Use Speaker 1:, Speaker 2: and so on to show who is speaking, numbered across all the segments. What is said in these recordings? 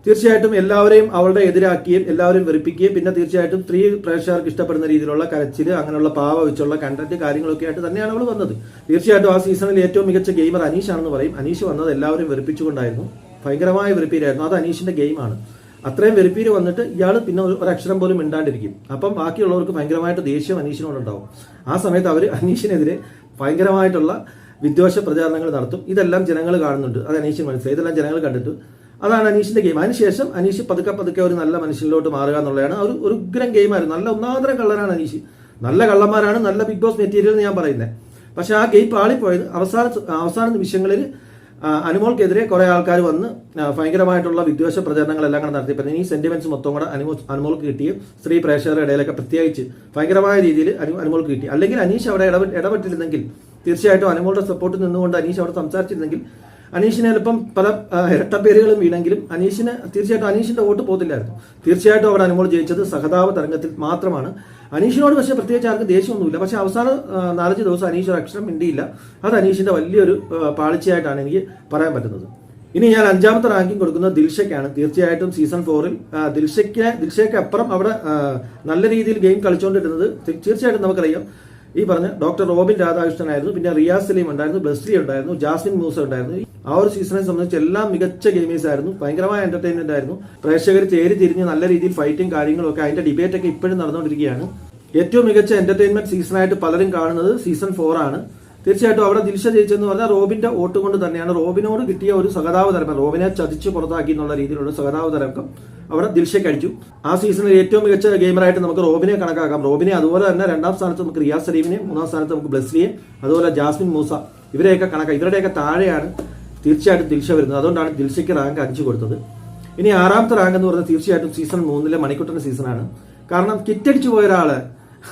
Speaker 1: തീർച്ചയായിട്ടും എല്ലാവരെയും അവളുടെ എതിരാക്കുകയും എല്ലാവരും വെറുപ്പിക്കുകയും പിന്നെ തീർച്ചയായിട്ടും സ്ത്രീ പ്രേക്ഷകർക്ക് ഇഷ്ടപ്പെടുന്ന രീതിയിലുള്ള കരച്ചില് അങ്ങനെയുള്ള പാവ വെച്ചുള്ള കണ്ടന്റ് കാര്യങ്ങളൊക്കെ ആയിട്ട് തന്നെയാണ് അവൾ വന്നത്. തീർച്ചയായിട്ടും ആ സീസണിൽ ഏറ്റവും മികച്ച ഗെയിമർ അനീഷ് ആണെന്ന് പറയും. അനീഷ് വന്നത് എല്ലാവരും വെറുപ്പിച്ചുകൊണ്ടായിരുന്നു, ഭയങ്കരമായ വെറുപ്പീരായിരുന്നു. അത് അനീഷിന്റെ ഗെയിമാണ്. അത്രയും വെറുപ്പീര് വന്നിട്ട് ഇയാൾ പിന്നെ ഒരു അക്ഷരം പോലും മിണ്ടാണ്ടിരിക്കും. അപ്പം ബാക്കിയുള്ളവർക്ക് ഭയങ്കരമായിട്ട് ദേഷ്യം അനീഷിനോടുണ്ടാവും. ആ സമയത്ത് അവർ അനീഷിനെതിരെ ഭയങ്കരമായിട്ടുള്ള വിദ്വേഷ പ്രചാരണങ്ങൾ നടത്തും. ഇതെല്ലാം ജനങ്ങൾ കാണുന്നുണ്ട്, അത് അനീഷിന് മനസ്സിലായി. ഇതെല്ലാം ജനങ്ങൾ കണ്ടിട്ട് അതാണ് അനീഷിന്റെ ഗെയിം. അതിനുശേഷം അനീഷ് പതുക്കെ ഒരു നല്ല മനുഷ്യനിലോട്ട് മാറുക എന്നുള്ളതാണ്. ഒരു ഉഗ്രം ഗെയിമായിരുന്നു. നല്ല ഒന്നാന്തരം കള്ളനാണ് അനീഷ്. നല്ല കള്ളന്മാരാണ് നല്ല ബിഗ് ബോസ് മെറ്റീരിയൽ എന്ന് ഞാൻ പറയുന്നത്. പക്ഷെ ആ ഗെയിം പാളിപ്പോയത് അവസാന നിമിഷങ്ങളിൽ അനുമോൾക്കെതിരെ കുറെ ആൾക്കാർ വന്ന് ഭയങ്കരമായിട്ടുള്ള വിദ്വേഷ പ്രചരണങ്ങളെല്ലാം കൂടെ നടത്തിയപ്പോൾ ഈ സെന്റിമെന്റ്സ് മൊത്തം കൂടെ അനുമോൾക്ക് കിട്ടിയും സ്ത്രീ പ്രേക്ഷകരുടെ ഇടയിലൊക്കെ പ്രത്യേകിച്ച് ഭയങ്കരമായ രീതിയിൽ അനുമോൾക്ക് കിട്ടി. അല്ലെങ്കിൽ അനീഷ് അവിടെ ഇടപെട്ടിരുന്നെങ്കിൽ, തീർച്ചയായിട്ടും അനുമോളുടെ സപ്പോർട്ടിൽ നിന്നുകൊണ്ട് അനീഷ് അവിടെ സംസാരിച്ചിരുന്നെങ്കിൽ അനീഷിന് ചിലപ്പം പല ഇരട്ടപ്പേരുകളും വീണെങ്കിലും തീർച്ചയായിട്ടും അനീഷിന്റെ വോട്ട് പോകത്തില്ലായിരുന്നു. തീർച്ചയായിട്ടും അവിടെ അനുമോൾ ജയിച്ചത് സഹതാപ തരംഗത്തിൽ മാത്രമാണ്. അനീഷിനോട് പക്ഷേ പ്രത്യേകിച്ച് ആർക്കും ദേഷ്യമൊന്നുമില്ല. പക്ഷെ അവസാന 4 ദിവസം അനീഷ് ഒരു അക്ഷരം മിണ്ടിയില്ല. അത് അനീഷിന്റെ വലിയൊരു പാളിച്ചയായിട്ടാണ് എനിക്ക് പറയാൻ പറ്റുന്നത്. ഇനി ഞാൻ 5ാമത്തെ റാങ്കിങ് കൊടുക്കുന്നത് ദിൽഷയ്ക്കാണ്. തീർച്ചയായിട്ടും സീസൺ 4ൽ ദിൽഷയ്ക്ക് അപ്പുറം അവിടെ നല്ല രീതിയിൽ ഗെയിം കളിച്ചുകൊണ്ടിരുന്നത് തീർച്ചയായിട്ടും നമുക്കറിയാം. ഈ പറഞ്ഞ ഡോക്ടർ റോബിൻ രാധാകൃഷ്ണൻ ആയിരുന്നു, പിന്നെ റിയാസ് സലീം ഉണ്ടായിരുന്നു, ബ്ലസ്ലി ഉണ്ടായിരുന്നു, ജാസ്മിൻ മൂസ ഉണ്ടായിരുന്നു. ആ ഒരു സീസണെ സംബന്ധിച്ച് എല്ലാം മികച്ച ഗെയിമേഴ്സ് ആയിരുന്നു. ഭയങ്കരമായ എന്റർടൈൻമെന്റ് ആയിരുന്നു. പ്രേക്ഷകർ തിരിഞ്ഞ് നല്ല രീതിയിൽ ഫൈറ്റിംഗ് കാര്യങ്ങളൊക്കെ അതിന്റെ ഡിബേറ്റ് ഒക്കെ ഇപ്പോഴും നടന്നുകൊണ്ടിരിക്കുകയാണ്. ഏറ്റവും മികച്ച എന്റർടൈൻമെന്റ് സീസണായിട്ട് പലരും കാണുന്നത് സീസൺ 4 ആണ്. തീർച്ചയായിട്ടും അവിടെ ദിൽഷ ജയിച്ചെന്ന് പറഞ്ഞാൽ റോബിന്റെ വോട്ട് കൊണ്ട് തന്നെയാണ്. റോബിനോട് കിട്ടിയ ഒരു സഹതാപ തരംഗം, റോബിനെ ചതിച്ച് പുറത്താക്കി എന്നുള്ള രീതിയിലുള്ള സഹതാപ തരംഗം അവിടെ ദിൽഷയ്ക്ക് അടിച്ചു. ആ സീസണിൽ ഏറ്റവും മികച്ച ഗെയിമറായിട്ട് നമുക്ക് റോബിനെ കണക്കാക്കാം. റോബിനെ അതുപോലെ തന്നെ 2ാം സ്ഥാനത്ത് നമുക്ക് റിയാസ് സലീമിനെ, 3ാം സ്ഥാനത്ത് നമുക്ക് ബ്ലസ്ലിയെ, അതുപോലെ ജാസ്മിൻ മൂസ, ഇവരെയൊക്കെ കണക്കാക്കാം. ഇവരുടെയൊക്കെ താഴെയാണ് തീർച്ചയായിട്ടും ദിൽഷ വരുന്നത്. അതുകൊണ്ടാണ് ദിൽഷയ്ക്ക് റാങ്ക് 5 കൊടുത്തത്. ഇനി 6ാമത്തെ റാങ്ക് എന്ന് പറയുന്നത് തീർച്ചയായിട്ടും സീസൺ 3ലെ മണിക്കുട്ടന്റെ സീസണാണ്. കാരണം കിറ്റടിച്ചു പോയ ഒരാള്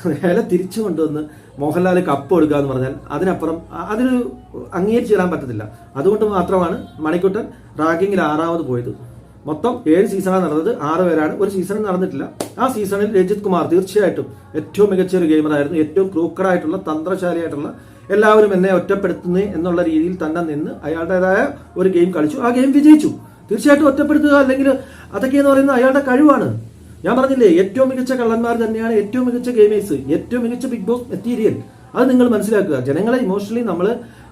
Speaker 1: നേരെ തിരിച്ചു കൊണ്ടുവന്ന് മോഹൻലാൽ കപ്പ് കൊടുക്കുക എന്ന് പറഞ്ഞാൽ അതിനപ്പുറം അതിന് അംഗീകരിച്ചു തരാൻ പറ്റത്തില്ല. അതുകൊണ്ട് മാത്രമാണ് മണിക്കുട്ടൻ റാങ്കിങ്ങിൽ 6ാമത് പോയത്. മൊത്തം 7 സീസണാണ് നടന്നത്, 6 പേരാണ്. ഒരു സീസണും നടന്നിട്ടില്ല. ആ സീസണിൽ രജിത് കുമാർ തീർച്ചയായിട്ടും ഏറ്റവും മികച്ച ഒരു ഗെയിമറായിരുന്നു. ഏറ്റവും ക്രൂക്കഡായിട്ടുള്ള തന്ത്രശാലിയായിട്ടുള്ള എല്ലാവരും എന്നെ ഒറ്റപ്പെടുത്തുന്നേ എന്നുള്ള രീതിയിൽ തന്നെ നിന്ന് അയാളുടേതായ ഒരു ഗെയിം കളിച്ചു. ആ ഗെയിം വിജയിച്ചു. തീർച്ചയായിട്ടും ഒറ്റപ്പെടുത്തുക അല്ലെങ്കിൽ അതൊക്കെ എന്ന് പറയുന്നത് അയാളുടെ കഴിവാണ്. ഞാൻ പറഞ്ഞില്ലേ, ഏറ്റവും മികച്ച കള്ളന്മാർ തന്നെയാണ് ഏറ്റവും മികച്ച ഗെയിമേഴ്സ്, ഏറ്റവും മികച്ച ബിഗ് ബോസ് മെറ്റീരിയൽ. അത് നിങ്ങൾ മനസ്സിലാക്കുക. ജനങ്ങളെ ഇമോഷണലി നമ്മൾ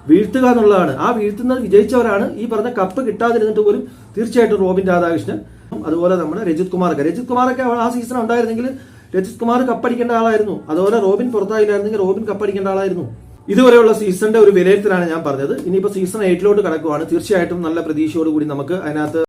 Speaker 1: വീഴ്ത്തുക എന്നുള്ളതാണ്. ആ വീഴ്ത്തുന്നത് വിജയിച്ചവരാണ്. ഈ പറഞ്ഞ കപ്പ് കിട്ടാതിരുന്നിട്ട് പോലും തീർച്ചയായിട്ടും റോബിൻ രാധാകൃഷ്ണൻ, അതുപോലെ നമ്മുടെ രജിത് കുമാറൊക്കെ ആ സീസൺ ഉണ്ടായിരുന്നെങ്കിൽ രജിത് കുമാർ കപ്പടിക്കേണ്ട ആളായിരുന്നു. അതുപോലെ റോബിൻ പുറത്തായില്ലായിരുന്നെങ്കിൽ റോബിൻ കപ്പടിക്കേണ്ട ആളായിരുന്നു. ഇതുവരെയുള്ള സീസണിന്റെ ഒരു വിലയിരുത്തലാണ് ഞാൻ പറഞ്ഞത്. ഇനിയിപ്പോൾ സീസൺ 8ലോട്ട് കടക്കുവാണ്. തീർച്ചയായിട്ടും നല്ല പ്രതീക്ഷയോടുകൂടി നമുക്ക് അതിനകത്ത്